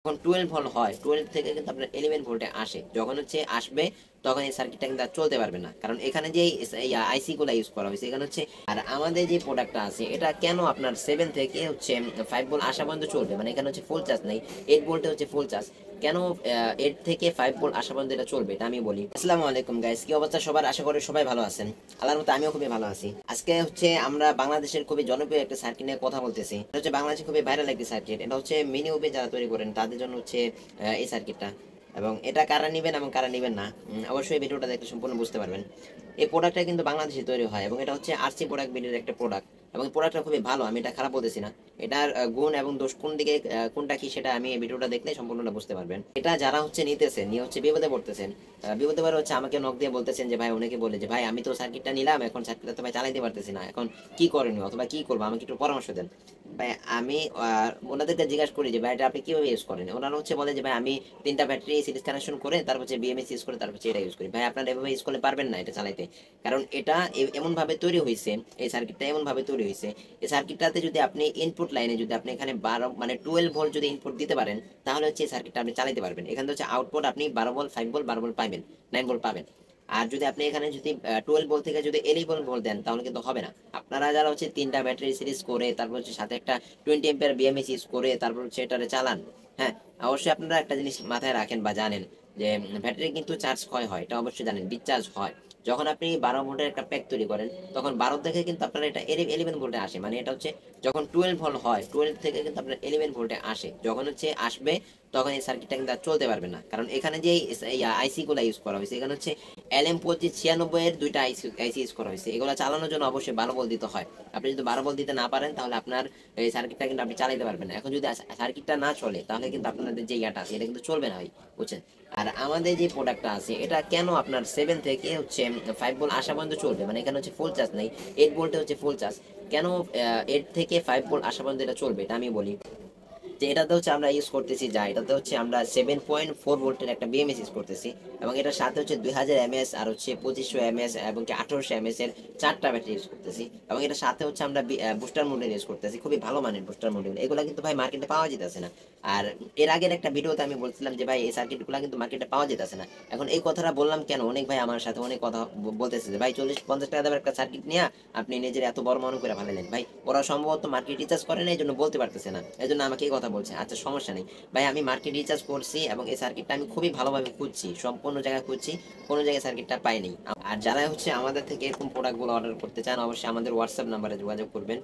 যখন 12 ভোল্ট হয় 12 থেকে কিন্তু আপনার 11 ভোল্টে আসে, যখন হচ্ছে আসবে তখন এই সার্কিটটা কিন্তু আর চলতে পারবে না, কারণ এখানে যে আইসি গুলো ইউজ করা হয়েছে এখানে হচ্ছে। আর আমাদের যে প্রোডাক্টটা আছে এটা কেন আপনার 7 থেকে হচ্ছে 5 ভোল্ট আসা পর্যন্ত চলবে, মানে এখানে হচ্ছে ফুল চার্জ নেই, 8 ভোল্টে হচ্ছে ফুল চার্জ, কেন 8 থেকে 5 ভোল্ট আসা পর্যন্ত এটা চলবে এটা আমি বলি। আসসালামু আলাইকুম গাইস, কি অবস্থা সবার? আশা করি সবাই ভালো আছেন। আল্লাহর মতো আমিও খুবই ভালো আছি। আজকে হচ্ছে আমরা বাংলাদেশের খুবই জনপ্রিয় একটা সার্কিট নিয়ে কথা বলতেছি। এটা হচ্ছে বাংলাদেশে খুবই ভাইরাল একটি সার্কিট। এটা হচ্ছে মিনি ওভে যারা তৈরি করেন তাদের জন্য হচ্ছে এই সার্কিটটা। এবং এটা কারা নিবেন এবং কারা নিবেন না, অবশ্যই এই ভিডিওটা দেখলে সম্পূর্ণ বুঝতে পারবেন। এই প্রোডাক্টটা কিন্তু বাংলাদেশে তৈরি হয় এবং এটা হচ্ছে আরসি প্রোডাক্ট বিডির একটা প্রোডাক্ট। এবং প্রোডাক্টটা খুবই ভালো, আমি এটা খারাপ বলতেছি না। এটার গুণ এবং দোষ কোন দিকে, কোনটা কি সেটা আমি এই ভিডিওটা দেখলে সম্পূর্ণটা বুঝতে পারবেন। এটা যারা হচ্ছে নিতেছেন নিয়ে হচ্ছে বিপদে পড়তেছেন, বিপদে পড়ে হচ্ছে আমাকে নক দিয়ে বলতেছেন যে ভাই, অনেকে বলে যে ভাই আমি তো সার্কিটটা নিলাম, এখন সার্কিটটা তো ভাই চালাইতে পারতেছি না, এখন কি করণীয় অথবা কি করবো, আমাকে একটু পরামর্শ দেন। ভাই আমি ওনাদেরকে জিজ্ঞাসা করি যে ভাই এটা আপনি কিভাবে ইউজ করেন, ওনারা হচ্ছে বলে যে ভাই আমি 3টা ব্যাটারি সিরিজ কানেকশন করে তারপর হচ্ছে বিএমএস ইউজ করে তারপর হচ্ছে এটা ইউজ করি। ভাই আপনারা এভাবে ইউজ করলে পারবেন না এটা চালাইতে, কারণ এটা এমন ভাবে তৈরি হয়েছে, এই সার্কিটটা এমন ভাবে তৈরি হয়েছে, এই সার্কিটটাতে যদি আপনি ইনপুট লাইনে যদি আপনি এখানে 12 মানে 12 ভোল্ট যদি ইনপুট দিতে পারেন, তাহলে হচ্ছে এই সার্কিটটা আপনি চালাতে পারবেন। এখানে হচ্ছে আউটপুট আপনি 12 ভোল্ট, 5 ভোল্ট, 12 ভোল্ট পাবেন, 9 ভোল্ট পাবেন। আর যদি আপনি এখানে যদি 12 ভোল্ট থেকে যদি 11 ভোল্ট দেন তাহলে কিন্তু হবে না। আপনারা যারা হচ্ছে 3টা ব্যাটারি সিরিজ করে তারপর হচ্ছে সাথে একটা 20 এম্পিয়ার বিএমএস ইউজ করে তারপর হচ্ছে এটারে চালান, হ্যাঁ, অবশ্যই আপনারা একটা জিনিস মাথায় রাখেন বা জানেন যে ব্যাটারি কিন্তু চার্জ ক্ষয় হয়, এটা অবশ্যই জানেন, ডিসচার্জ হয়। যখন আপনি 12 ভোল্টের একটা প্যাক তৈরি করেন তখন 12 থেকে কিন্তু আপনার এটা 11 ভোল্টে আসে, মানে এটা হচ্ছে যখন 12 ভোল্ট হয় 12 থেকে কিন্তু আপনার 11 ভোল্টে আসে, যখন হচ্ছে আসবে তখন এই সার্কিটটা কিন্তু আর চলতে পারবে না, কারণ এখানে যে আইসি গুলো ইউজ করা হয়েছে এখানে হচ্ছে LM2596 এর 2টা আইসি আইসি ইউজ করা হয়েছে। এগুলো চালানোর জন্য অবশ্যই 12 ভোল্ট দিতে হয়। আপনি যদি 12 ভোল্ট দিতে না পারেন তাহলে আপনার এই সার্কিটটা কিন্তু আপনি চালাতে পারবেন না। এখন যদি সার্কিটটা না চলে তাহলে কিন্তু আপনাদের যে ইয়াটা আছে এটা কিন্তু চলবে না ভাই, বুঝছেন? আর আমাদের যে প্রোডাক্টটা আছে এটা কেন আপনার 7 থেকে হচ্ছে 5 ভোল্ট আসা পর্যন্ত চলবে, মানে এখানে হচ্ছে ফুল চার্জ নেই, 8 ভোল্টে হচ্ছে ফুল চার্জ, কেন 8 থেকে 5 ভোল্ট আসা পর্যন্ত এটা চলবে এটা আমি বলি। যে এটাতে হচ্ছে আমরা ইউজ করতেছি, যা এটাতে হচ্ছে আমরা 7.4 ভোল্টের একটা বিএমএস ইউজ করতেছি, এবং এটার সাথে হচ্ছে 2000 এমএস আর হচ্ছে 2500 এমএস এবং কি 1800 এমএস এর 4টা ব্যাটারি ইউজ করতেছি, এবং এটার সাথে হচ্ছে আমরা বুস্টার মডেল ইউজ করতেছি, খুবই ভালো মানের বুস্টার মডেল। এগুলো কিন্তু ভাই মার্কেটে পাওয়া যেতেছে না। আর এর আগের একটা ভিডিওতে আমি বলছিলাম যে ভাই এই সার্কিটগুলো কিন্তু মার্কেটে পাওয়া যেতেছে না। এখন এই কথাটা বললাম কেন, অনেক ভাই আমার সাথে অনেক কথা বলতেছে যে ভাই 40-50 টাকা দামের একটা সার্কিট নিয়ে আপনি নিজের এত বড় মনে করে ফেলেন। ভাই ওরা সম্ভবত মার্কেট রিচার্জ করে না, এই জন্য বলতে পারতেছে না, এই জন্য আমাকে এই কথা বলছে। আচ্ছা সমস্যা নেই ভাই, আমি মার্কেট রিচার্জ করছি এবং এই সার্কিটটা আমি খুবই ভালোভাবে খুঁজছি, সম্পূর্ণ জায়গায় খুঁজছি, কোনো জায়গায় সার্কিটটা পাইনি। আর যারা হচ্ছে আমাদের থেকে এরকম প্রোডাক্টগুলো অর্ডার করতে চান অবশ্যই আমাদের হোয়াটসঅ্যাপ নাম্বারে যোগাযোগ করবেন।